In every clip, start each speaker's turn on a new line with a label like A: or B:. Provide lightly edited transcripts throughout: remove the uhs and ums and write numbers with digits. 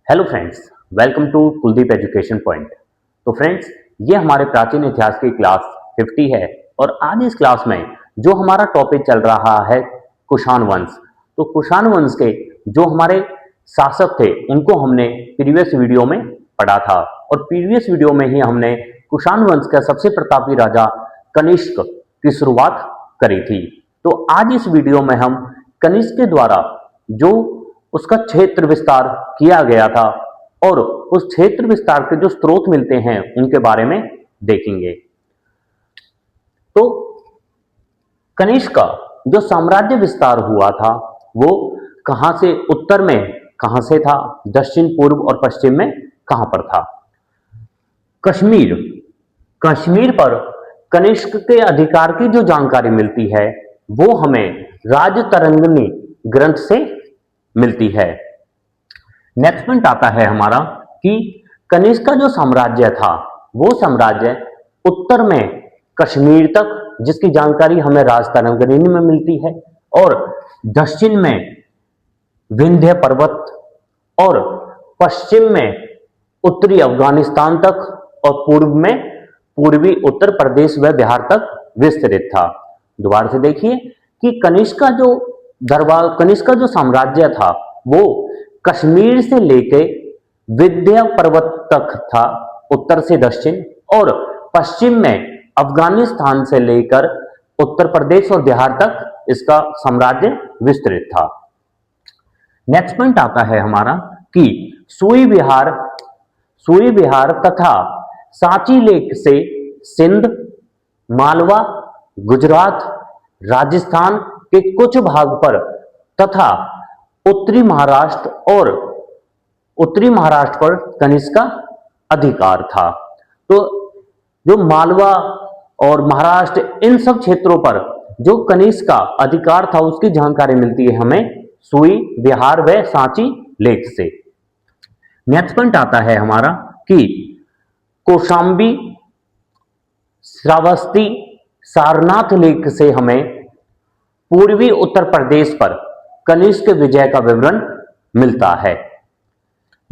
A: Hello friends, welcome to Kuldeep Education Point. तो friends, ये हमारे प्राचीन इतिहास की क्लास 50 है और आज इस क्लास में जो हमारा टॉपिक चल रहा है कुषाण वंश। तो कुषाण वंश के जो हमारे शासक थे उनको हमने प्रीवियस वीडियो में पढ़ा था और प्रीवियस वीडियो में ही हमने कुषाण वंश का सबसे प्रतापी राजा कनिष्क की शुरुआत करी थी। तो आज इस वीडियो में हम कनिष्क के द्वारा जो उसका क्षेत्र विस्तार किया गया था और उस क्षेत्र विस्तार के जो स्रोत मिलते हैं उनके बारे में देखेंगे। तो कनिष्क का जो साम्राज्य विस्तार हुआ था वो कहां से, उत्तर में कहां से था, दक्षिण पूर्व और पश्चिम में कहां पर था। कश्मीर कश्मीर पर कनिष्क के अधिकार की जो जानकारी मिलती है वो हमें राजतरंगिणी ग्रंथ से मिलती है। नेक्स्ट पॉइंट आता है हमारा कि कनिष्क का जो साम्राज्य था वो साम्राज्य उत्तर में कश्मीर तक, जिसकी जानकारी हमें राजतरंगिणी में मिलती है, और दक्षिण में विंध्य पर्वत और पश्चिम में उत्तरी अफगानिस्तान तक और पूर्व में पूर्वी उत्तर प्रदेश व बिहार तक विस्तृत था। दोबारा से देखिए कि कनिष्क का जो दरबार, कनिष्क का जो साम्राज्य था वो कश्मीर से लेके विंध्य पर्वत तक था उत्तर से दक्षिण, और पश्चिम में अफगानिस्तान से लेकर उत्तर प्रदेश और बिहार तक इसका साम्राज्य विस्तृत था। नेक्स्ट पॉइंट आता है हमारा कि सुई विहार तथा सांची लेक से सिंध, मालवा, गुजरात, राजस्थान के कुछ भाग पर तथा उत्तरी महाराष्ट्र पर कनिष्क का अधिकार था। तो जो मालवा और महाराष्ट्र, इन सब क्षेत्रों पर जो कनिष्क का अधिकार था उसकी जानकारी मिलती है हमें सुई विहार व सांची लेक से। नेक्स्ट पॉइंट आता है हमारा कि कौशांबी, श्रावस्ती, सारनाथ लेक से हमें पूर्वी उत्तर प्रदेश पर कनिष्क विजय का विवरण मिलता है।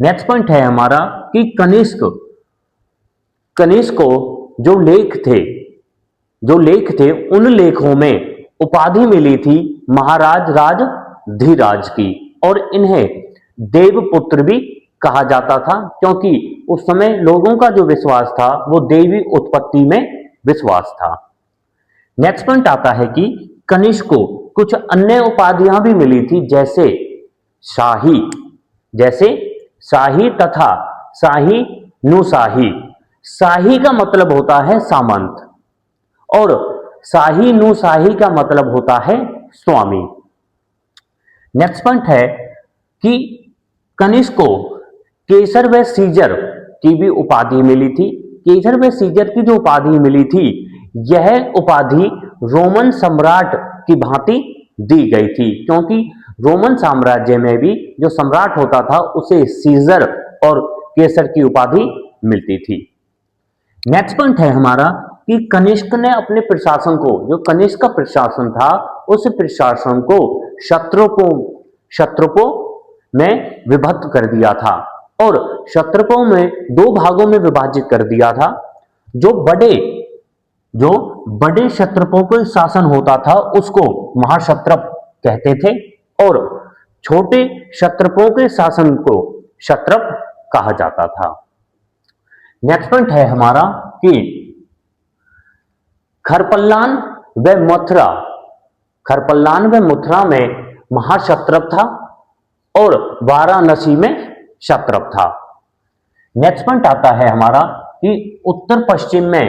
A: नेक्स्ट पॉइंट है हमारा कि कनिष्क को जो लेख थे उन लेखों में उपाधि मिली थी महाराज राजधीराज की, और इन्हें देवपुत्र भी कहा जाता था क्योंकि उस समय लोगों का जो विश्वास था वो देवी उत्पत्ति में विश्वास था। नेक्स्ट पॉइंट आता है कि कनिष्क को कुछ अन्य उपाधियां भी मिली थी जैसे शाही तथा शाही नुशाही। शाही का मतलब होता है सामंत और शाही नुशाही का मतलब होता है स्वामी। नेक्स्ट पॉइंट है कि कनिष्क को केसर व सीजर की भी उपाधि मिली थी। केसर व सीजर की जो उपाधि मिली थी यह उपाधि रोमन सम्राट की भांति दी गई थी क्योंकि रोमन साम्राज्य में भी जो सम्राट होता था उसे सीजर और केसर की उपाधि मिलती थी। नेक्स्ट पॉइंट है हमारा कि कनिष्क ने अपने प्रशासन को, जो कनिष्क का प्रशासन था उस प्रशासन को क्षत्रपों में विभक्त कर दिया था और क्षत्रपों में दो भागों में विभाजित कर दिया था। जो बड़े क्षत्रपों को शासन होता था उसको महाक्षत्रप कहते थे और छोटे क्षत्रपों के शासन को क्षत्रप कहा जाता था। नेक्स्ट पॉइंट है हमारा कि खरपल्लान व मथुरा में महाक्षत्रप था और वाराणसी में क्षत्रप था। नेक्स्ट पॉइंट आता है हमारा कि उत्तर पश्चिम में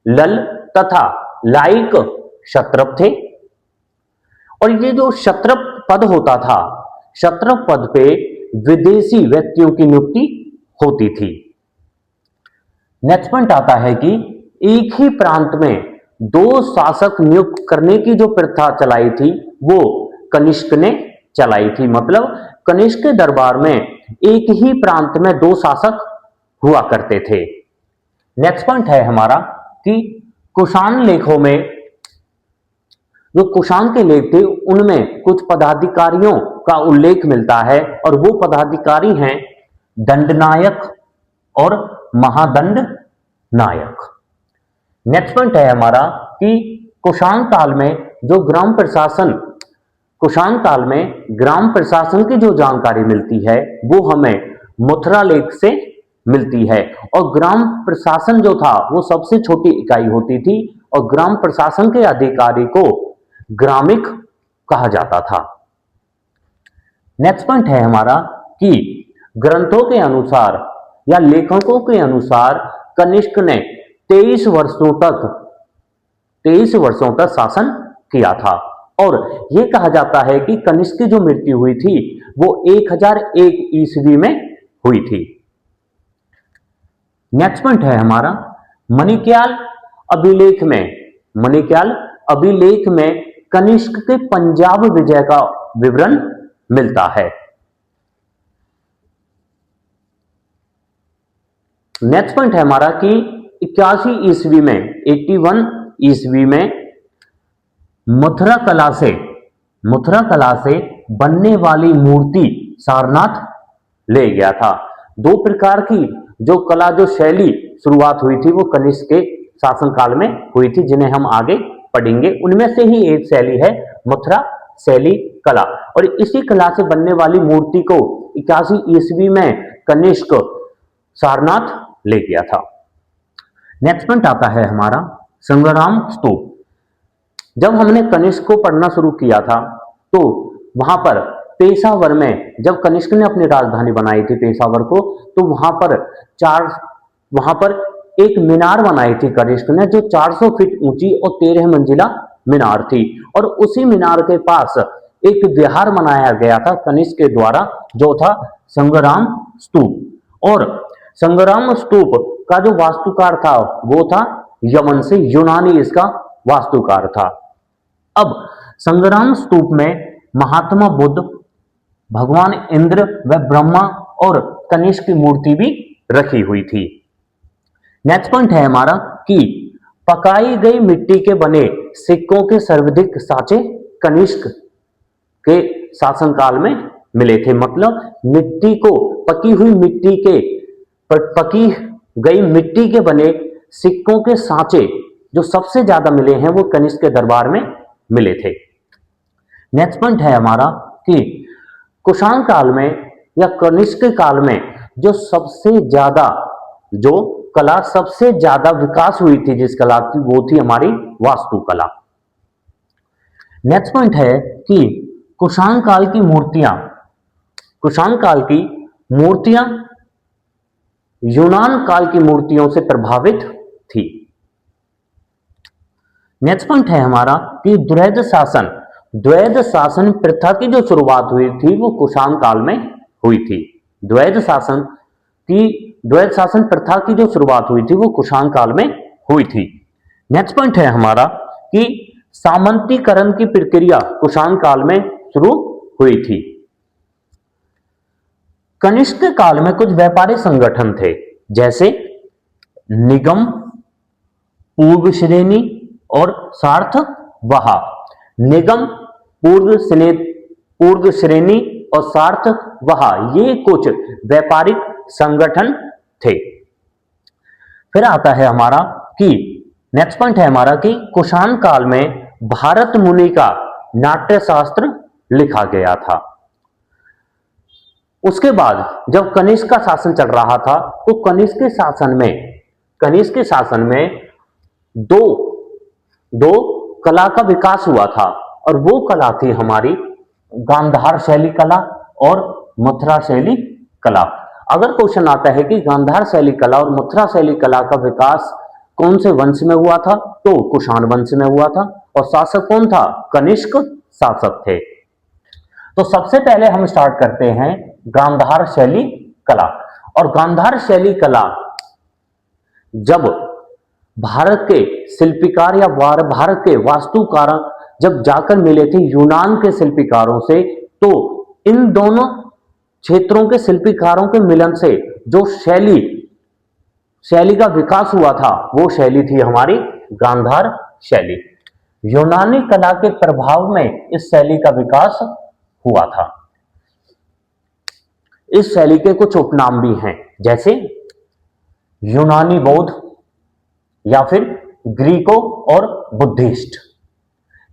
A: लल तथा लाइक क्षत्रप थे और ये जो क्षत्रप पद होता था, क्षत्रप पद पे विदेशी व्यक्तियों की नियुक्ति होती थी। नेक्स्ट पॉइंट आता है कि एक ही प्रांत में दो शासक नियुक्त करने की जो प्रथा चलाई थी वो कनिष्क ने चलाई थी। मतलब कनिष्क के दरबार में एक ही प्रांत में दो शासक हुआ करते थे। नेक्स्ट पॉइंट है हमारा कि कुषाण लेखों में, जो कुषाण के लेख थे उनमें कुछ पदाधिकारियों का उल्लेख मिलता है और वो पदाधिकारी हैं दंडनायक और महादंड नायक। नेक्स्ट पॉइंट है हमारा कि कुषाण काल में जो कुषाण काल में ग्राम प्रशासन की जो जानकारी मिलती है वो हमें मथुरा लेख से मिलती है। और ग्राम प्रशासन जो था वो सबसे छोटी इकाई होती थी और ग्राम प्रशासन के अधिकारी को ग्रामिक कहा जाता था। नेक्स्ट पॉइंट है हमारा कि ग्रंथों के अनुसार या लेखकों के अनुसार कनिष्क ने 23 वर्षों तक शासन किया था। और यह कहा जाता है कि कनिष्क की जो मृत्यु हुई थी वो 1001 ईस्वी में हुई थी। नेक्स्ट पॉइंट है हमारा मणिक्याल अभिलेख में कनिष्क के पंजाब विजय का विवरण मिलता है। नेक्स्ट पॉइंट है हमारा कि 81 ईस्वी में मथुरा कला से बनने वाली मूर्ति सारनाथ ले गया था। दो प्रकार की जो शैली शुरुआत हुई थी वो कनिष्क के शासनकाल में हुई थी, जिन्हें हम आगे पढ़ेंगे। उनमें से ही एक शैली है मथुरा शैली कला, और इसी कला से बनने वाली मूर्ति को 81 ईस्वी में कनिष्क सारनाथ ले गया था। नेक्स्ट पॉइंट आता है हमारा संग्राम स्तूप। जब हमने कनिष्क को पढ़ना शुरू किया था तो वहां पर पेशावर में जब कनिष्क ने अपनी राजधानी बनाई थी पेशावर को, तो वहां पर एक मीनार बनाई थी कनिष्क ने जो 400 फीट ऊंची और 13 मंजिला मीनार थी। और उसी मीनार के पास एक विहार बनाया गया था कनिष्क के द्वारा जो था संग्राम स्तूप। और संग्राम स्तूप का जो वास्तुकार था वो था यमन से, यूनानी इसका वास्तुकार था। अब संग्राम स्तूप में महात्मा बुद्ध, भगवान इंद्र व ब्रह्मा और कनिष्क की मूर्ति भी रखी हुई थी। नेक्स्ट पॉइंट है हमारा कि पकाई गई मिट्टी के बने सिक्कों के सर्वाधिक सांचे कनिष्क के शासनकाल में मिले थे। मतलब पकी गई मिट्टी के बने सिक्कों के सांचे जो सबसे ज्यादा मिले हैं वो कनिष्क के दरबार में मिले थे। नेक्स्ट पॉइंट है हमारा कि कुषाण काल में या कनिष्क काल में जो कला सबसे ज्यादा विकास हुई थी जिस कला की वो थी हमारी वास्तुकला। नेक्स्ट पॉइंट है कि कुषाण काल की मूर्तियां यूनान काल की मूर्तियों से प्रभावित थी। नेक्स्ट पॉइंट है हमारा कि द्वैध शासन प्रथा की जो शुरुआत हुई थी वो कुषाण काल में हुई थी। द्वैध शासन प्रथा की जो शुरुआत हुई थी वो कुषाण काल में हुई थी। नेक्स्ट पॉइंट है हमारा कि सामंतीकरण की प्रक्रिया कुषाण काल में शुरू हुई थी। कनिष्क काल में कुछ व्यापारिक संगठन थे जैसे निगम, पूर्व श्रेणी और सार्थवाहा। निगम, पूर्व श्रेणी और सार्थवाहा ये कुछ व्यापारिक संगठन थे। फिर आता है हमारा कि नेक्स्ट पॉइंट है हमारा कि कुषाण काल में भारत मुनि का नाट्य शास्त्र लिखा गया था। उसके बाद जब कनिष्क का शासन चल रहा था तो कनिष्क के शासन में दो कला का विकास हुआ था और वो कला थी हमारी गांधार शैली कला और मथुरा शैली कला। अगर क्वेश्चन आता है कि गांधार शैली कला और मथुरा शैली कला का विकास कौन से वंश में हुआ था तो कुषाण वंश में हुआ था और शासक कौन था? कनिष्क शासक थे। तो सबसे पहले हम स्टार्ट करते हैं गांधार शैली कला। और गांधार शैली कला जब भारत के शिल्पकार या भारत के वास्तुकार जब जाकर मिले थे यूनान के शिल्पकारों से, तो इन दोनों क्षेत्रों के शिल्पकारों के मिलन से जो शैली का विकास हुआ था वो शैली थी हमारी गांधार शैली। यूनानी कला के प्रभाव में इस शैली का विकास हुआ था। इस शैली के कुछ उपनाम भी हैं, जैसे यूनानी बौद्ध या फिर ग्रीको और बुद्धिस्ट।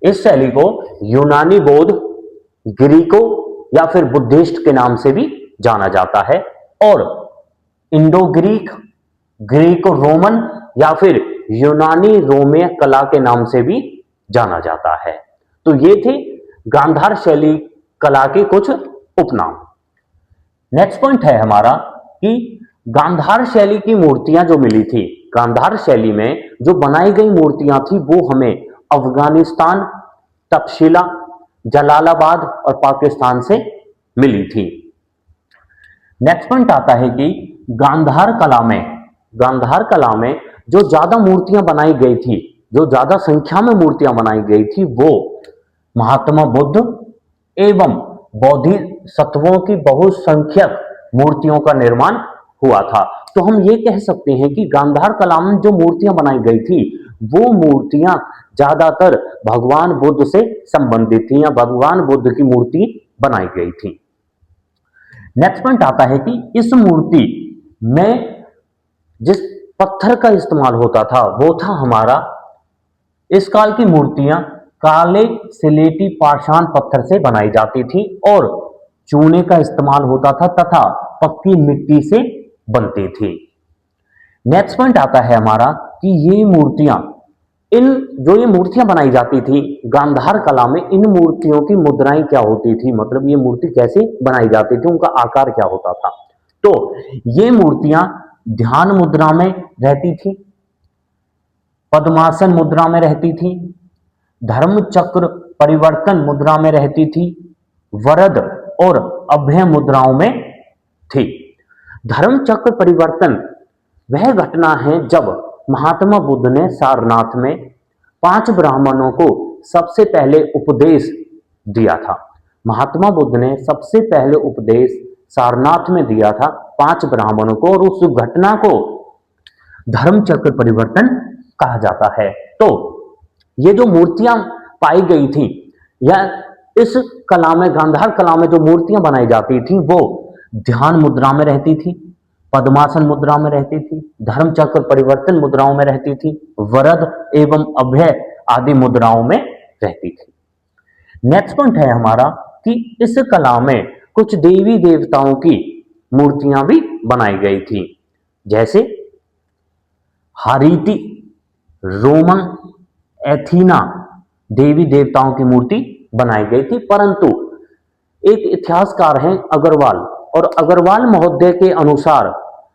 A: इस शैली को यूनानी बौद्ध, ग्रीको या फिर बुद्धिस्ट के नाम से भी जाना जाता है, और इंडो ग्रीक, ग्रीको रोमन या फिर यूनानी रोमीय कला के नाम से भी जाना जाता है। तो ये थे गांधार शैली कला के कुछ उपनाम। नेक्स्ट पॉइंट है हमारा कि गांधार शैली की मूर्तियां जो मिली थी, गांधार शैली में जो बनाई गई मूर्तियां थी वो हमें अफगानिस्तान, तक्षशिला, जलालाबाद और पाकिस्तान से मिली थी। नेक्स्ट पॉइंट आता है कि गांधार कला में जो ज्यादा मूर्तियां बनाई गई थी, जो ज्यादा संख्या में मूर्तियां बनाई गई थी, वो महात्मा बुद्ध एवं बोधिसत्वों की बहुसंख्यक मूर्तियों का निर्माण हुआ था। तो हम ये कह सकते हैं कि गांधार कला में जो मूर्तियां बनाई गई थी वो मूर्तियां ज्यादातर भगवान बुद्ध से संबंधित थी या भगवान बुद्ध की मूर्ति बनाई गई थी। नेक्स्ट पॉइंट आता है कि इस मूर्ति में जिस पत्थर का इस्तेमाल होता था वो था हमारा, इस काल की मूर्तियां काले सिलेटी पाषाण पत्थर से बनाई जाती थी और चूने का इस्तेमाल होता था तथा पक्की मिट्टी से बनती थी। नेक्स्ट पॉइंट आता है हमारा कि ये मूर्तियां बनाई जाती थी गांधार कला में, इन मूर्तियों की मुद्राएं क्या होती थी, मतलब ये मूर्ति कैसे बनाई जाती थी, उनका आकार क्या होता था। तो ये मूर्तियां ध्यान मुद्रा में रहती थी, पद्मासन मुद्रा में रहती थी, धर्म चक्र परिवर्तन मुद्रा में रहती थी, वरद और अभय मुद्राओं में थी। धर्म चक्र परिवर्तन वह घटना है जब महात्मा बुद्ध ने सारनाथ में 5 ब्राह्मणों को सबसे पहले उपदेश दिया था। महात्मा बुद्ध ने सबसे पहले उपदेश सारनाथ में दिया था 5 ब्राह्मणों को, और उस घटना को धर्म चक्र परिवर्तन कहा जाता है। तो ये जो मूर्तियां पाई गई थी या इस कला में, गांधार कला में जो मूर्तियां बनाई जाती थी वो ध्यान मुद्रा में रहती थी, पद्मासन मुद्रा में रहती थी, धर्म चक्र परिवर्तन मुद्राओं में रहती थी, वरद एवं अभय आदि मुद्राओं में रहती थी। नेक्स्ट पॉइंट है हमारा कि इस कला में कुछ देवी देवताओं की मूर्तियां भी बनाई गई थी, जैसे हारीति, रोमन, एथीना देवी देवताओं की मूर्ति बनाई गई थी। परंतु एक इतिहासकार हैं अग्रवाल, और अग्रवाल महोदय के अनुसार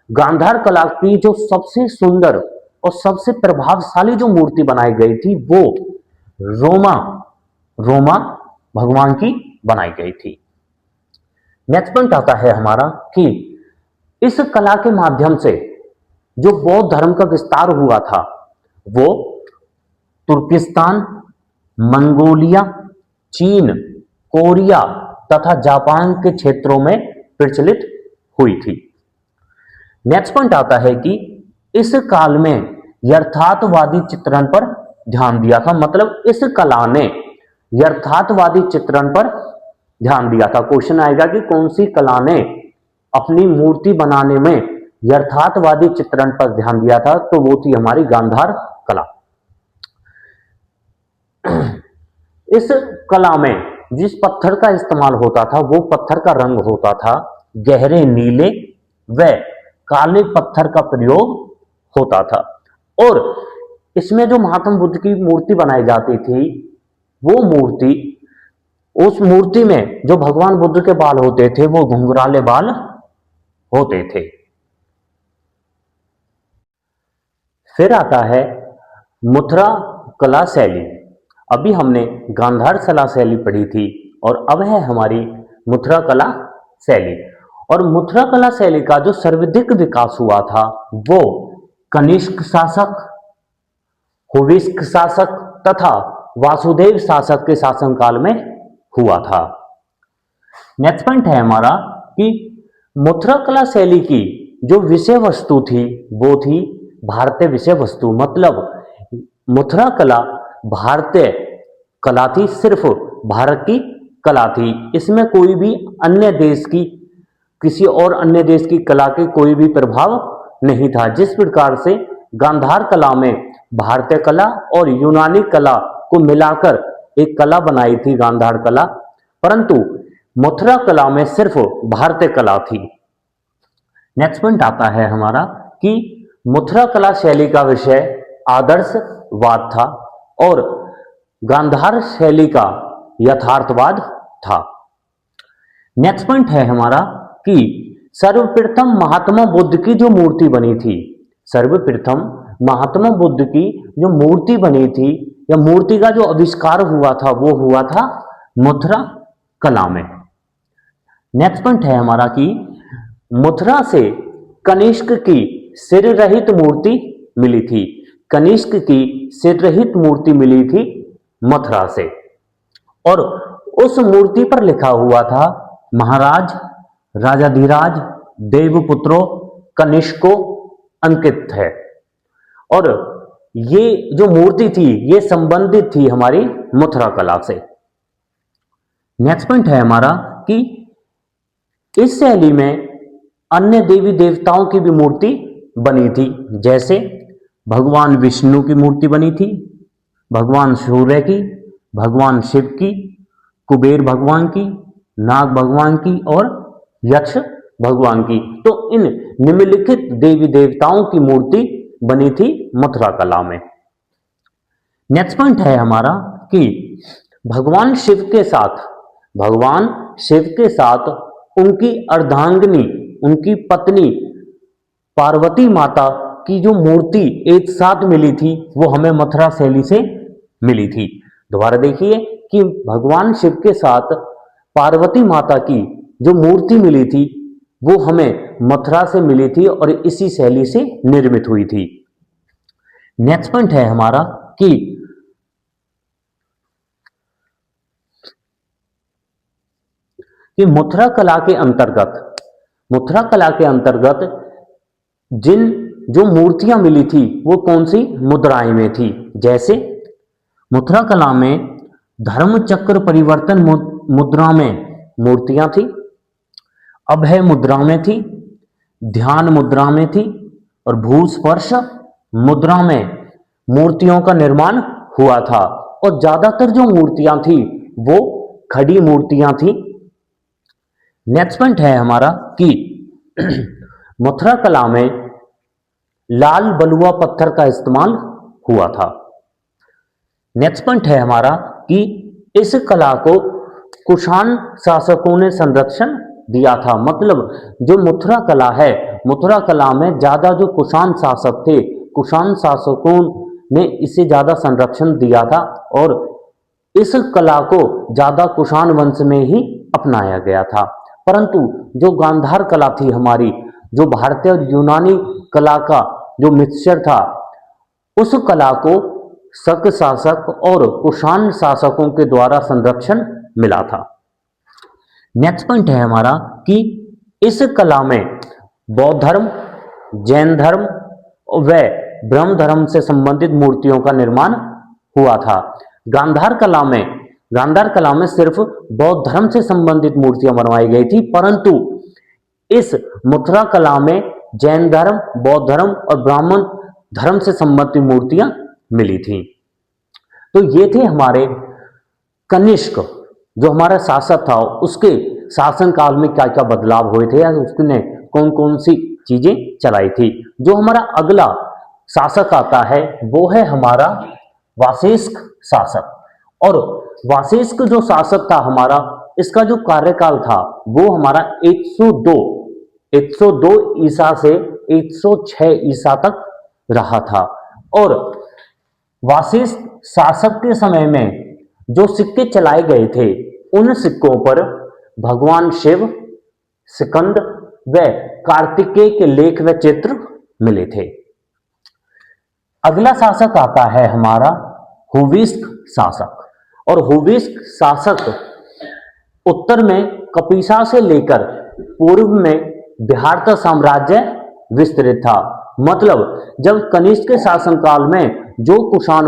A: गांधार कला की जो सबसे सुंदर और सबसे प्रभावशाली जो मूर्ति बनाई गई थी वो रोमा भगवान की बनाई गई थी। नेक्स्ट पॉइंट आता है हमारा कि इस कला के माध्यम से जो बौद्ध धर्म का विस्तार हुआ था वो तुर्किस्तान, मंगोलिया, चीन, कोरिया तथा जापान के क्षेत्रों में प्रचलित हुई थी। नेक्स्ट पॉइंट आता है कि इस काल में यथार्थवादी चित्रण पर ध्यान दिया था, मतलब इस कला ने यथार्थवादी चित्रण पर ध्यान दिया था। क्वेश्चन आएगा कि कौन सी कला ने अपनी मूर्ति बनाने में यथार्थवादी चित्रण पर ध्यान दिया था, तो वो थी हमारी गांधार कला। इस कला में जिस पत्थर का इस्तेमाल होता था वो पत्थर का रंग होता था गहरे नीले व काले पत्थर का प्रयोग होता था, और इसमें जो महात्मा बुद्ध की मूर्ति बनाई जाती थी वो मूर्ति, उस मूर्ति में जो भगवान बुद्ध के बाल होते थे वो घुंघराले बाल होते थे। फिर आता है मथुरा कला शैली। अभी हमने गांधार कला शैली पढ़ी थी और अब है हमारी मथुरा कला शैली। और मथुरा कला शैली का जो सर्वाधिक विकास हुआ था वो कनिष्क शासक, हुविस्क शासक तथा वासुदेव शासक के शासनकाल में हुआ था। नेक्स्ट पॉइंट है हमारा कि मथुरा कला शैली की जो विषय वस्तु थी वो थी भारतीय विषय वस्तु, मतलब मथुरा कला भारतीय कला थी, सिर्फ भारत की कला थी, इसमें कोई भी अन्य देश की किसी और अन्य देश की कला के कोई भी प्रभाव नहीं था। जिस प्रकार से गांधार कला में भारतीय कला और यूनानी कला को मिलाकर एक कला बनाई थी गांधार कला, परंतु मथुरा कला में सिर्फ भारतीय कला थी। नेक्स्ट पॉइंट आता है हमारा कि मथुरा कला शैली का विषय आदर्शवाद था और गांधार शैली का यथार्थवाद था। नेक्स्ट पॉइंट है हमारा कि सर्वप्रथम महात्मा बुद्ध की जो मूर्ति बनी थी, सर्वप्रथम महात्मा बुद्ध की जो मूर्ति बनी थी या मूर्ति का जो आविष्कार हुआ था वो हुआ था मथुरा कला में। नेक्स्ट पॉइंट है हमारा कि मथुरा से कनिष्क की सिर रहित मूर्ति मिली थी। कनिष्क की सिर रहित मूर्ति मिली थी मथुरा से और उस मूर्ति पर लिखा हुआ था महाराज राजाधिराज देवपुत्रो कनिष्को अंकित है। और ये जो मूर्ति थी ये संबंधित थी हमारी मथुरा कला से। नेक्स्ट पॉइंट है हमारा कि इस शैली में अन्य देवी देवताओं की भी मूर्ति बनी थी, जैसे भगवान विष्णु की मूर्ति बनी थी, भगवान सूर्य की, भगवान शिव की, कुबेर भगवान की, नाग भगवान की और यक्ष भगवान की। तो इन निम्नलिखित देवी देवताओं की मूर्ति बनी थी मथुरा कला में। नेक्स्ट पॉइंट है हमारा कि भगवान शिव के साथ उनकी अर्धांगिनी, उनकी पत्नी पार्वती माता की जो मूर्ति एक साथ मिली थी वो हमें मथुरा शैली से मिली थी। दोबारा देखिए कि भगवान शिव के साथ पार्वती माता की जो मूर्ति मिली थी वो हमें मथुरा से मिली थी और इसी शैली से निर्मित हुई थी। नेक्स्ट पॉइंट है हमारा कि मथुरा कला के अंतर्गत जिन जो मूर्तियां मिली थी वो कौन सी मुद्राएं में थी, जैसे मथुरा कला में धर्म चक्र परिवर्तन मुद्रा में मूर्तियां थी, अभय मुद्रा में थी, ध्यान मुद्रा में थी और भूस्पर्श मुद्रा में मूर्तियों का निर्माण हुआ था। और ज्यादातर जो मूर्तियां थी वो खड़ी मूर्तियां थी। नेक्स्ट पॉइंट है हमारा कि मथुरा कला में लाल बलुआ पत्थर का इस्तेमाल हुआ था। नेक्स्ट पॉइंट है हमारा कि इस कला को कुषाण शासकों ने संरक्षण दिया था। मतलब जो मथुरा कला है, मथुरा कला में ज्यादा जो कुषाण शासक थे, कुषाण शासकों ने इसे ज्यादा संरक्षण दिया था और इस कला को ज्यादा कुषाण वंश में ही अपनाया गया था। परंतु जो गांधार कला थी हमारी, जो भारतीय और यूनानी कला का जो मिक्सचर था, उस कला को शक शासक और कुषाण शासकों के द्वारा संरक्षण मिला था। नेक्स्ट पॉइंट है हमारा कि इस कला में बौद्ध धर्म, जैन धर्म व ब्रह्म धर्म से संबंधित मूर्तियों का निर्माण हुआ था। गांधार कला में सिर्फ बौद्ध धर्म से संबंधित मूर्तियां बनवाई गई थी, परंतु इस मथुरा कला में जैन धर्म, बौद्ध धर्म और ब्राह्मण धर्म से संबंधित मूर्तियां मिली थी। तो ये थे हमारे कनिष्क, जो हमारा शासक था, उसके शासन काल में क्या क्या बदलाव हुए थे या उसने कौन कौन सी चीजें चलाई थी। जो हमारा अगला शासक आता है वो है हमारा वासेस्क शासक। और वासेस्क जो शासक था हमारा, इसका जो कार्यकाल था वो हमारा 102 ईसा से 106 ईसा तक रहा था। और वासेस्क शासक के समय में जो सिक्के चलाए गए थे उन सिक्कों पर भगवान शिव, स्कंद व कार्तिकेय के लेख व चित्र मिले थे। अगला शासक आता है हमारा हुविस्क शासक। और हुविस्क शासक उत्तर में कपिसा से लेकर पूर्व में बिहार तक साम्राज्य विस्तृत था। मतलब जब कनिष्क के शासनकाल में जो कुषाण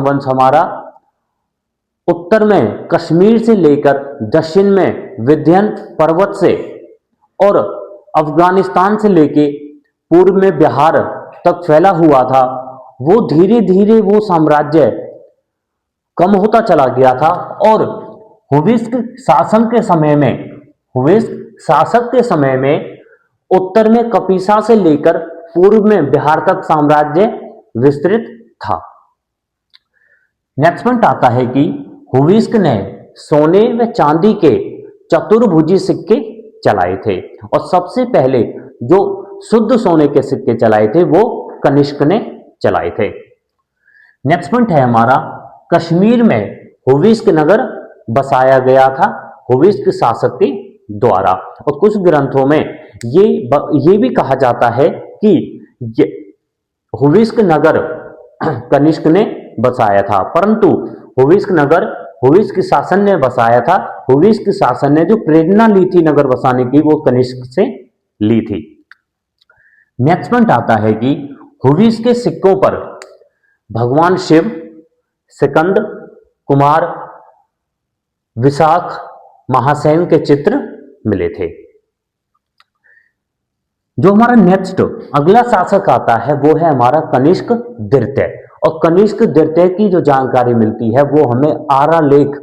A: वंश हमारा उत्तर में कश्मीर से लेकर दक्षिण में विंध्य पर्वत से और अफगानिस्तान से लेके पूर्व में बिहार तक फैला हुआ था, वो धीरे धीरे वो साम्राज्य कम होता चला गया था। और हुविस्क शासन के समय में हुविस्क शासक के समय में उत्तर में कपिसा से लेकर पूर्व में बिहार तक साम्राज्य विस्तृत था। नेक्स्ट पॉइंट आता है कि हुविस्क ने सोने व चांदी के चतुर्भुजी सिक्के चलाए थे और सबसे पहले जो शुद्ध सोने के सिक्के चलाए थे वो कनिष्क ने चलाए थे। नेक्स्ट पॉइंट है हमारा, कश्मीर में हुविस्क नगर बसाया गया था हुविस्क शासक के द्वारा। और कुछ ग्रंथों में ये भी कहा जाता है कि हुविस्क नगर कनिष्क ने बसाया था, परंतु हुविस्क नगर हुविस्क शासन ने बसाया था। हुविस्क शासन ने जो प्रेरणा ली थी नगर बसाने की वो कनिष्क से ली थी। नेक्स्ट पॉइंट आता है कि हुविस्क के सिक्कों पर भगवान शिव, स्कंद, कुमार, विशाख, महासेन के चित्र मिले थे। जो हमारा नेक्स्ट अगला शासक आता है वो है हमारा कनिष्क द्वितीय। और कनिष्क द्वितीय की जो जानकारी मिलती है वो हमें आरा लेख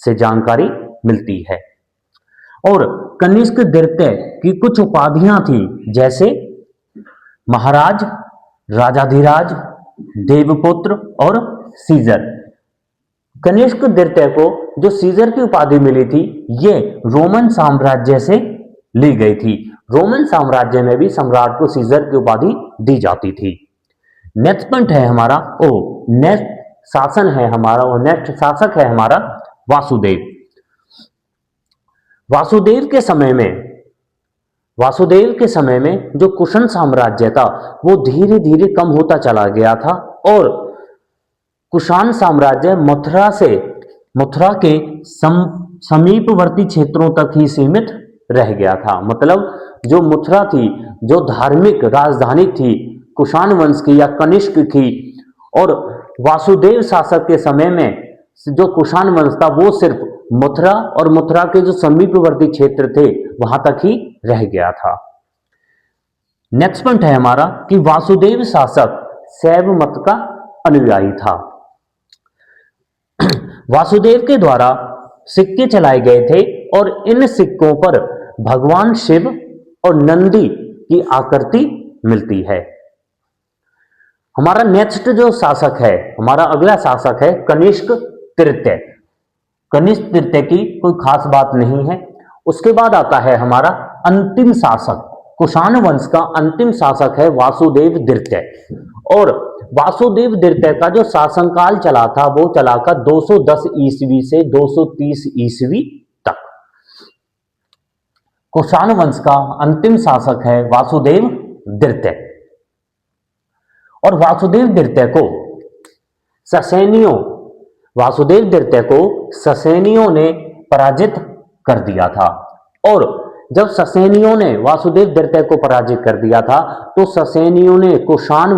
A: से जानकारी मिलती है। और कनिष्क द्वितीय की कुछ उपाधियां थी, जैसे महाराज, राजाधिराज, देवपुत्र और सीजर। कनिष्क द्वितीय को जो सीजर की उपाधि मिली थी ये रोमन साम्राज्य से ली गई थी। रोमन साम्राज्य में भी सम्राट को सीजर की उपाधि दी जाती थी। नेक्स्ट पॉइंट है हमारा नेक्स्ट शासन है हमारा और नेक्स्ट शासक है हमारा वासुदेव। वासुदेव के समय में जो कुषाण साम्राज्य था वो धीरे धीरे कम होता चला गया था और कुषाण साम्राज्य मथुरा के समीपवर्ती क्षेत्रों तक ही सीमित रह गया था। मतलब जो मथुरा थी, जो धार्मिक राजधानी थी कुषाण वंश की या कनिष्क की, और वासुदेव शासक के समय में जो कुषाण वंश था वो सिर्फ मथुरा और मथुरा के जो समीपवर्ती क्षेत्र थे वहां तक ही रह गया था। नेक्स्ट पॉइंट है हमारा कि वासुदेव शासक शैव मत का अनुयायी था। वासुदेव के द्वारा सिक्के चलाए गए थे और इन सिक्कों पर भगवान शिव और नंदी की आकृति मिलती है। हमारा नेक्स्ट जो शासक है, हमारा अगला शासक है कनिष्क तृतीय। कनिष्क तृतीय की कोई खास बात नहीं है। उसके बाद आता है हमारा अंतिम शासक, कुषाण वंश का अंतिम शासक है वासुदेव द्वितीय। और वासुदेव द्वितीय का जो शासनकाल चला था वो चला था 210 ईस्वी से 230 ईस्वी तक। कुषाण वंश का अंतिम शासक है वासुदेव द्वितीय। और वासुदेव द्वितीय को ससैनियों ने पराजित कर दिया था। और जब ससैनियों ने वासुदेव द्वितीय को पराजित कर दिया था तो ससैनियों ने कुषाण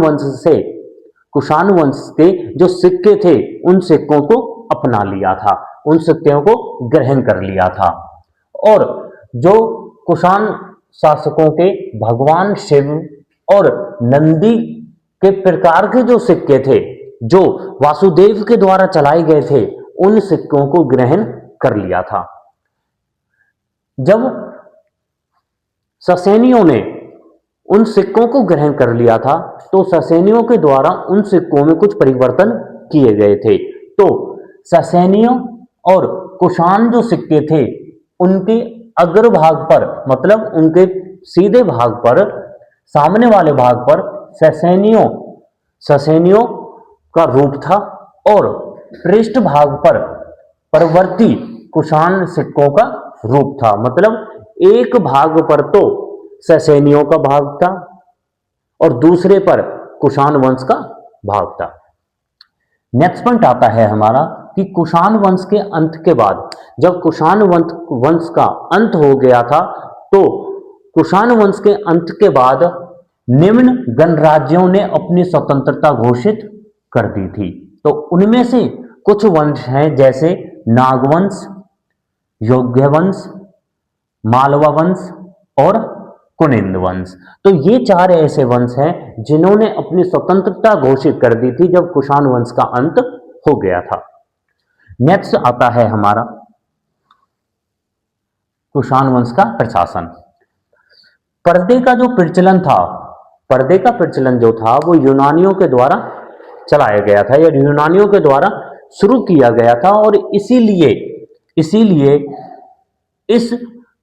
A: वंश के जो सिक्के थे उन सिक्कों को अपना लिया था, उन सिक्कों को ग्रहण कर लिया था। और जो कुषाण शासकों के भगवान शिव और नंदी के प्रकार के जो सिक्के थे जो वासुदेव के द्वारा चलाए गए थे उन सिक्कों को ग्रहण कर लिया था। जब ससैनियों ने उन सिक्कों को ग्रहण कर लिया था तो ससैनियों के द्वारा उन सिक्कों में कुछ परिवर्तन किए गए थे। तो ससैनियों और कुषाण जो सिक्के थे उनके अग्रभाग पर, मतलब उनके सीधे भाग पर, सामने वाले भाग पर ससैनियों का रूप था और पृष्ठ भाग पर परवर्ती कुषाण सिक्कों का रूप था। मतलब एक भाग पर तो ससैनियों का भाग था और दूसरे पर कुषाण वंश का भाग था। नेक्स्ट पॉइंट आता है हमारा कि कुषाण वंश के अंत के बाद, जब कुषाण वंश का अंत हो गया था तो कुषाण वंश के अंत के बाद निम्न गणराज्यों ने अपनी स्वतंत्रता घोषित कर दी थी। तो उनमें से कुछ वंश हैं जैसे नागवंश, यज्ञवंश, मालवा वंश और कुनिंद वंश। तो ये चार ऐसे वंश हैं जिन्होंने अपनी स्वतंत्रता घोषित कर दी थी जब कुषाण वंश का अंत हो गया था। नेक्स्ट आता है हमारा कुषाण वंश का प्रशासन। पर्दे का जो प्रचलन था, पर्दे का प्रचलन जो था वो यूनानियों के द्वारा चलाया गया था या यूनानियों के द्वारा शुरू किया गया था और इसीलिए इसीलिए इस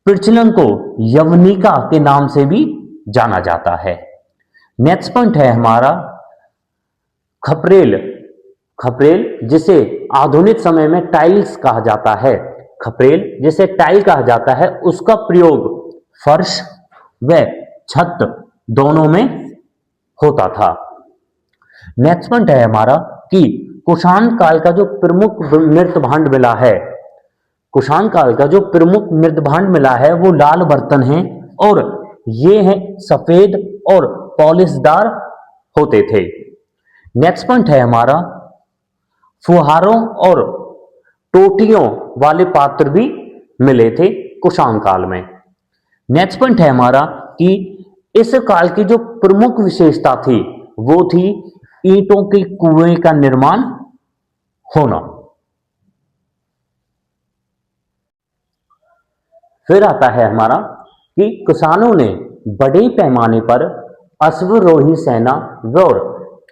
A: प्रचलन को यवनिका के नाम से भी जाना जाता है। नेक्स्ट पॉइंट है हमारा खपरेल। खपरेल जिसे आधुनिक समय में टाइल्स कहा जाता है, खपरेल जिसे टाइल कहा जाता है, उसका प्रयोग फर्श व छत दोनों में होता था। नेक्स्ट पॉइंट है हमारा कि कुषाण काल का जो प्रमुख मृत भांड मिला है, कुषाण काल का जो प्रमुख मृत भांड मिला है वो लाल बर्तन हैं और ये हैं सफेद और पॉलिशदार होते थे। नेक्स्ट पॉइंट है हमारा फुहारों और टोटियों वाले पात्र भी मिले थे कुषाण काल में। नेक्स्ट पॉइंट है हमारा कि इस काल की जो प्रमुख विशेषता थी वो थी ईंटों के कुएं का निर्माण होना। फिर आता है हमारा कि कुषाणों ने बड़े पैमाने पर अश्वरोही सेना और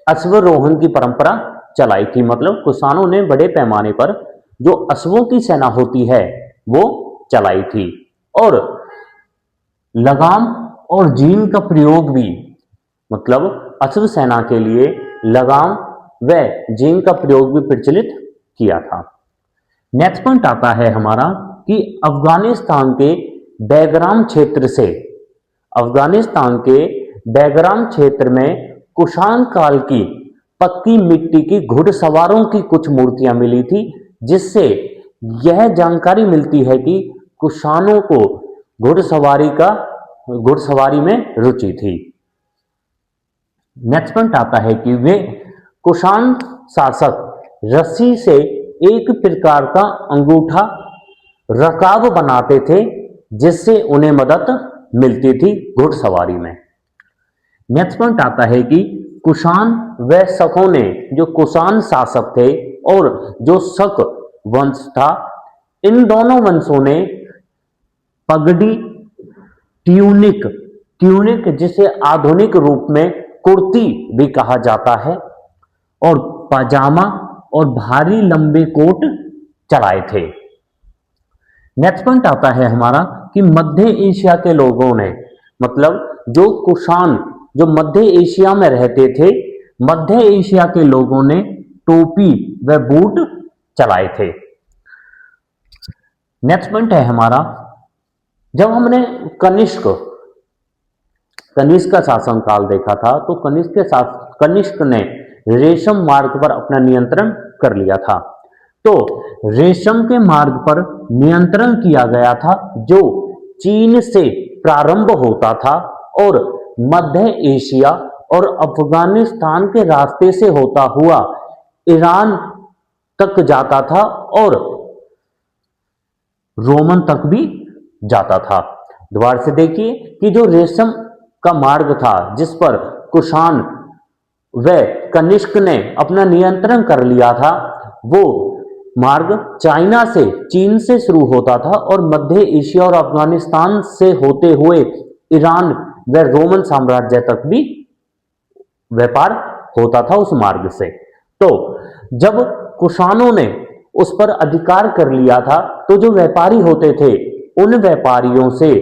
A: अश्वरोहण की परंपरा चलाई थी। मतलब कुषाणों ने बड़े पैमाने पर जो अश्वों की सेना होती है वो चलाई थी और लगाम और जीन का प्रयोग भी, मतलब अश्व सेना के लिए लगाम व जीन का प्रयोग भी प्रचलित किया था। नेक्स्ट पॉइंट आता है हमारा कि अफगानिस्तान के बैगराम क्षेत्र से, अफगानिस्तान के बैगराम क्षेत्र में कुषाण काल की पक्की मिट्टी की घुड़सवारों की कुछ मूर्तियां मिली थी, जिससे यह जानकारी मिलती है कि कुषाणों को घुड़सवारी में रुचि थी। नेक्स्ट पॉइंट आता है कि वे कुषाण शासक रस्सी से एक प्रकार का अंगूठा रकाब बनाते थे जिससे उन्हें मदद मिलती थी घुड़सवारी में। नेक्स्ट पॉइंट आता है कि कुषाण व शकों ने, जो कुषाण शासक थे और जो शक वंश था, इन दोनों वंशों ने पगड़ी, ट्यूनिक, ट्यूनिक जिसे आधुनिक रूप में कुर्ती भी कहा जाता है, और पाजामा और भारी लंबे कोट चलाए थे। नेक्स्ट पॉइंट आता है हमारा कि मध्य एशिया के लोगों ने, मतलब जो कुषाण जो मध्य एशिया में रहते थे, मध्य एशिया के लोगों ने टोपी व बूट चलाए थे। नेक्स्ट पॉइंट है हमारा, जब हमने कनिष्क का शासनकाल देखा था तो कनिष्क ने रेशम मार्ग पर अपना नियंत्रण कर लिया था। तो रेशम के मार्ग पर नियंत्रण किया गया था जो चीन से प्रारंभ होता था और मध्य एशिया और अफगानिस्तान के रास्ते से होता हुआ ईरान तक जाता था और रोमन तक भी जाता था। दोबारा से देखिए कि जो रेशम का मार्ग था जिस पर कुषाण व कनिष्क ने अपना नियंत्रण कर लिया था, वो मार्ग चाइना से, चीन से शुरू होता था और मध्य एशिया और अफगानिस्तान से होते हुए ईरान व रोमन साम्राज्य तक भी व्यापार होता था उस मार्ग से। तो जब कुषाणों ने उस पर अधिकार कर लिया था तो जो व्यापारी होते थे उन व्यापारियों से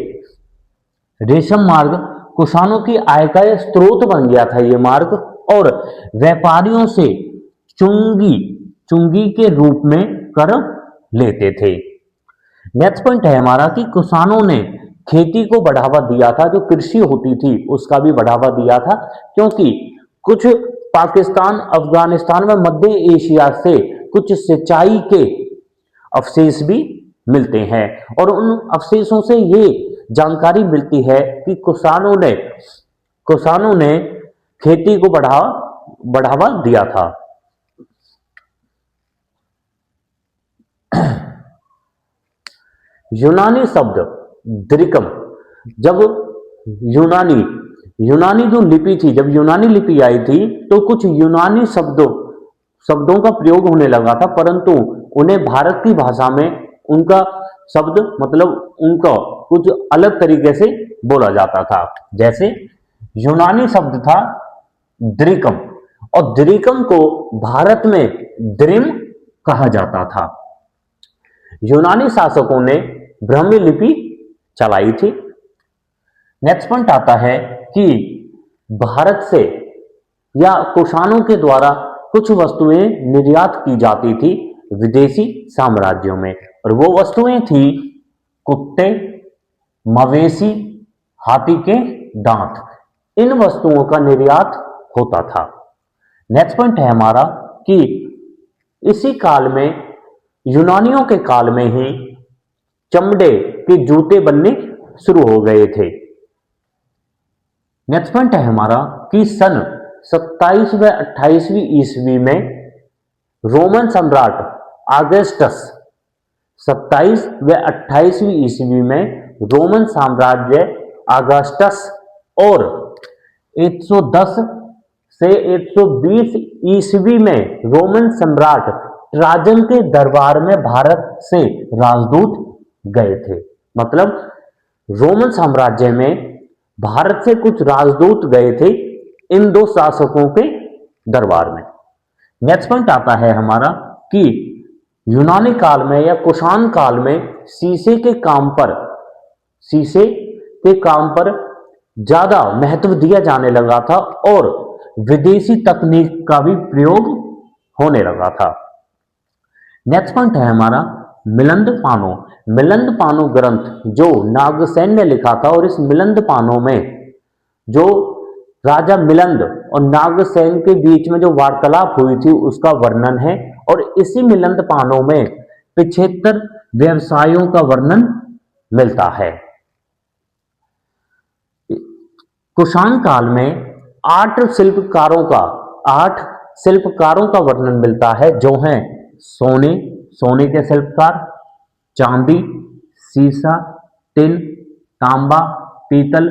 A: रेशम मार्ग कुषाणों की आय का स्रोत बन गया था ये मार्ग, और व्यापारियों से चुंगी के रूप में कर लेते थे। नेक्स्ट पॉइंट है हमारा कि कुषाणों ने खेती को बढ़ावा दिया था, जो कृषि होती थी उसका भी बढ़ावा दिया था, क्योंकि कुछ पाकिस्तान, अफगानिस्तान व मध्य एशिया से कुछ सिंचाई के अवशेष भी मिलते हैं और उन अवशेषों से ये जानकारी मिलती है कि कुषाणों ने खेती को बढ़ावा दिया था। यूनानी शब्द द्रिकम, जब यूनानी यूनानी जो लिपि थी, जब यूनानी लिपि आई थी तो कुछ यूनानी शब्दों का प्रयोग होने लगा था, परंतु उन्हें भारत की भाषा में उनका शब्द मतलब उनका कुछ अलग तरीके से बोला जाता था। जैसे यूनानी शब्द था द्रिकम, और द्रिकम को भारत में द्रिम कहा जाता था। यूनानी शासकों ने ब्राह्मी लिपि चलाई थी। नेक्स्ट पॉइंट आता है कि भारत से या कुषाणों के द्वारा कुछ वस्तुएं निर्यात की जाती थी विदेशी साम्राज्यों में, और वो वस्तुएं थी कुत्ते, मवेशी, हाथी के दांत। इन वस्तुओं का निर्यात होता था। नेक्स्ट पॉइंट है हमारा कि इसी काल में, यूनानियों के काल में ही चमड़े के जूते बनने शुरू हो गए थे। नेक्स्ट पॉइंट है हमारा कि सन 27 व 28वीं ईस्वी में रोमन सम्राट ऑगस्टस, 27 व 28वीं ईस्वी में रोमन साम्राज्य ऑगस्टस और 110 से 120 ईस्वी में रोमन सम्राट ट्राजन के दरबार में भारत से राजदूत गए थे। मतलब रोमन साम्राज्य में भारत से कुछ राजदूत गए थे इन दो शासकों के दरबार में। नेक्स्ट पॉइंट आता है हमारा कि यूनानी काल में या कुषाण काल में शीशे के काम पर ज्यादा महत्व दिया जाने लगा था और विदेशी तकनीक का भी प्रयोग होने लगा था। नेक्स्ट पॉइंट है हमारा मिलिंद पानो ग्रंथ जो नागसेन ने लिखा था, और इस मिलिंद पानो में जो राजा मिलिंद और नागसेन के बीच में जो वार्तालाप हुई थी उसका वर्णन है, और इसी मिलिंद पानो में 75 व्यवसायों का वर्णन मिलता है। कुषाण काल में 8 शिल्पकारों का वर्णन मिलता है, जो हैं सोने के शिल्पकार, चांदी, सीसा, टिन, तांबा, पीतल,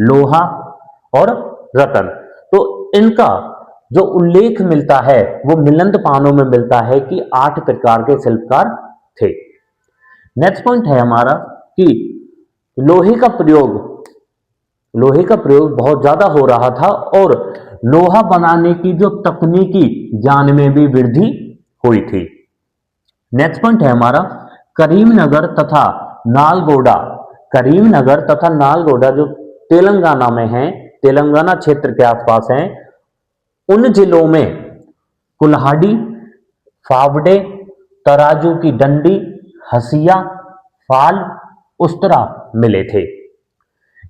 A: लोहा और रतन। तो इनका जो उल्लेख मिलता है वो मिलिंद पानो में मिलता है कि 8 प्रकार के शिल्पकार थे। नेक्स्ट पॉइंट है हमारा कि लोहे का प्रयोग बहुत ज्यादा हो रहा था और लोहा बनाने की जो तकनीकी ज्ञान में भी वृद्धि हुई थी। नेक्स्ट पॉइंट है हमारा करीमनगर तथा नालगोंडा जो तेलंगाना में है, तेलंगाना क्षेत्र के आसपास हैं, उन जिलों में कुल्हाड़ी, फावड़े, तराजू की डंडी, हसिया, फाल, उस्तरा मिले थे।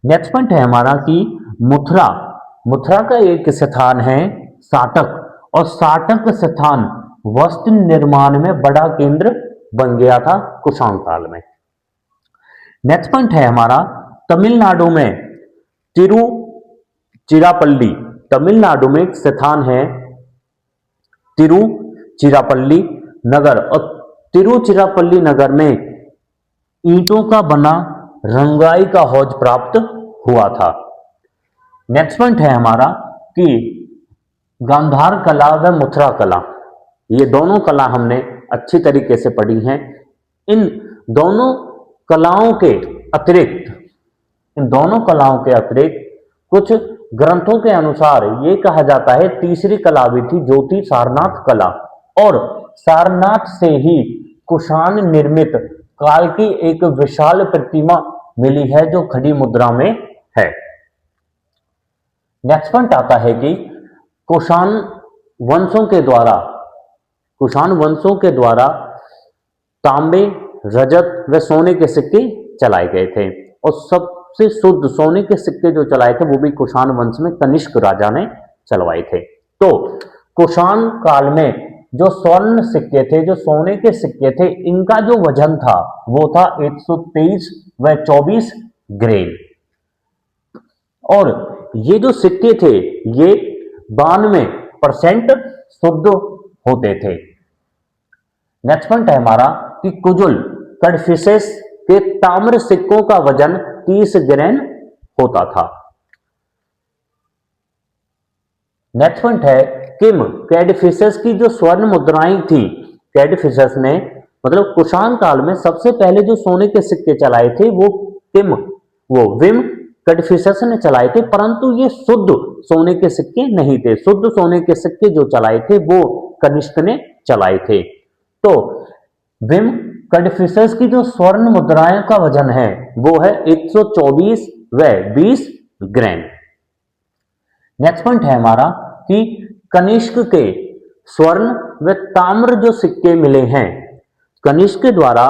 A: नेक्स्ट पॉइंट है हमारा कि मुथरा का एक स्थान है साटक, और साटक स्थान वस्त्र निर्माण में बड़ा केंद्र बन गया था कुषाण काल में। नेक्स्ट पॉइंट है हमारा तमिलनाडु में तमिलनाडु में एक स्थान है तिरुचिरापल्ली नगर, और तिरुचिरापल्ली नगर में ईंटों का बना रंगाई का हौज प्राप्त हुआ था। नेक्स्ट पॉइंट है हमारा कि गांधार कला व मुथरा कला, ये दोनों कला हमने अच्छी तरीके से पढ़ी हैं। इन दोनों कलाओं के अतिरिक्त कुछ ग्रंथों के अनुसार ये कहा जाता है तीसरी कला भी थी जो थी सारनाथ कला, और सारनाथ से ही कुषाण निर्मित काल की एक विशाल प्रतिमा मिली है जो खड़ी मुद्रा में है। नेक्स्ट पॉइंट आता है कि कुषाण वंशों के द्वारा तांबे, रजत व सोने के सिक्के चलाए गए थे, और सबसे शुद्ध सोने के सिक्के जो चलाए थे वो भी कुषाण वंश में कनिष्क राजा ने चलवाए थे। तो कुषाण काल में जो स्वर्ण सिक्के थे, जो सोने के सिक्के थे, इनका जो वजन था वो था 123 व 24 ग्रेन, और ये जो सिक्के थे ये 92% शुद्ध होते थे। नेक्स्ट पॉइंट है हमारा कि कुजुल कैडफिसेस के ताम्र सिक्कों का वजन 30 ग्रेन होता था। नेक्स्ट पॉइंट है किम कैडफिसेस की जो स्वर्ण मुद्राएं थी, कैडफिसेस ने मतलब कुषाण काल में सबसे पहले जो सोने के सिक्के चलाए थे वो विम कैडफिसेस ने चलाए थे, परंतु ये शुद्ध सोने के सिक्के नहीं थे। शुद्ध सोने के सिक्के जो चलाए थे वो कनिष्क ने चलाए थे। तो विम कैडफिसेस की जो स्वर्ण मुद्राएं का वजन है वो है 124 व 20 ग्राम। नेक्स्ट पॉइंट है हमारा कि कनिष्क के स्वर्ण व ताम्र जो सिक्के मिले हैं, कनिष्क के द्वारा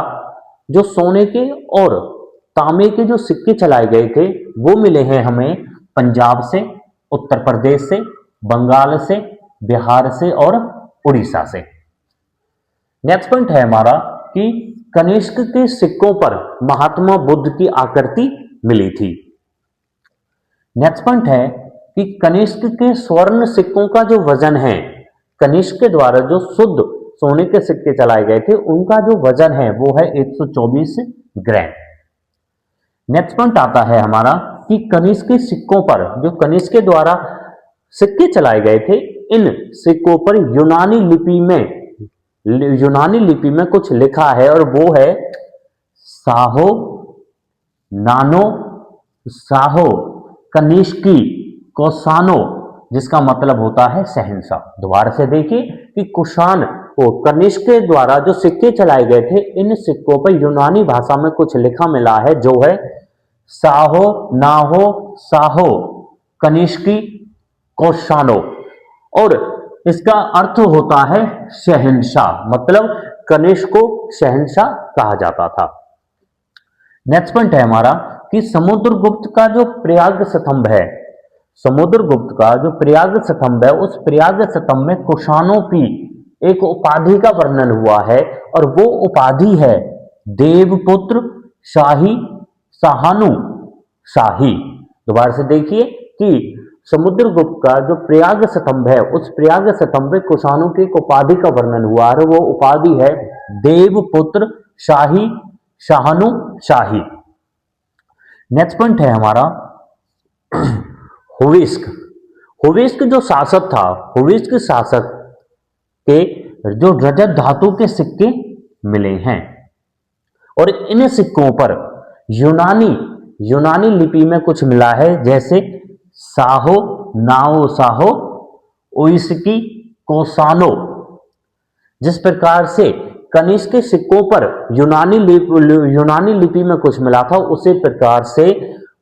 A: जो सोने के और तांबे के जो सिक्के चलाए गए थे वो मिले हैं हमें पंजाब से, उत्तर प्रदेश से, बंगाल से, बिहार से और उड़ीसा से। नेक्स्ट पॉइंट है हमारा कि कनिष्क के सिक्कों पर महात्मा बुद्ध की आकृति मिली थी। नेक्स्ट पॉइंट है कि कनिष्क के स्वर्ण सिक्कों का जो वजन है, कनिष्क के द्वारा जो शुद्ध सोने के सिक्के चलाए गए थे उनका जो वजन है वो है 124 ग्राम। नेक्स्ट पॉइंट आता है हमारा कि कनिष्क के सिक्कों पर, जो कनिष्क के द्वारा सिक्के चलाए गए थे, इन सिक्कों पर यूनानी लिपि में कुछ लिखा है और वो है साहो नानो साहो कनिष्की कोसानो, जिसका मतलब होता है शहंशाह। दोबारा से देखिए कि कुषाण को कनिष्क के द्वारा जो सिक्के चलाए गए थे, इन सिक्कों पर यूनानी भाषा में कुछ लिखा मिला है जो है साहो नाहो साहो कनिष्की कोसानो, और इसका अर्थ होता है शहंशाह, मतलब कनिष्क को शहंशाह कहा जाता था। नेक्स्ट पॉइंट है हमारा कि समुद्रगुप्त का जो प्रयाग स्तंभ है, समुद्रगुप्त का जो प्रयाग स्तंभ है, उस प्रयाग स्तंभ में कुषाणों की एक उपाधि का वर्णन हुआ है और वो उपाधि है देवपुत्र शाही शाहानु शाही। दोबारा से देखिए कि समुद्रगुप्त का जो प्रयाग स्तंभ है, उस प्रयाग स्तंभ में कुषाणों की एक उपाधि का वर्णन हुआ है, वो उपाधि है देवपुत्र शाही शाहानु शाही। नेक्स्ट पॉइंट है हमारा हुविस्क जो शासक था, हुविस्क शासक के जो रजत धातु के सिक्के मिले हैं और इन सिक्कों पर यूनानी लिपि में कुछ मिला है, जैसे साहो नाओ साहो ओइसकी कोसानो। जिस प्रकार से कनिष्क के सिक्कों पर यूनानी लिपि में कुछ मिला था, उसी प्रकार से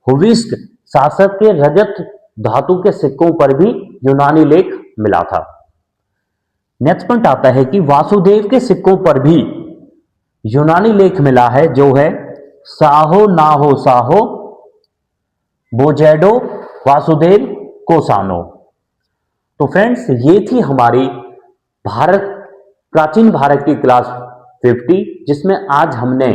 A: हुविस्क शासक के रजत धातु के सिक्कों पर भी यूनानी लेख मिला था। नेक्स्ट पॉइंट आता है कि वासुदेव के सिक्कों पर भी यूनानी लेख मिला है जो है साहो नाहो साहो बोजेडो वासुदेव कोसानो। तो फ्रेंड्स, ये थी हमारी प्राचीन भारत की क्लास 50, जिसमें आज हमने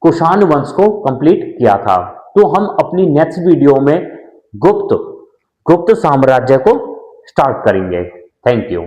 A: कुषाण वंश को कंप्लीट किया था। तो हम अपनी नेक्स्ट वीडियो में गुप्त साम्राज्य को स्टार्ट करेंगे। Thank you.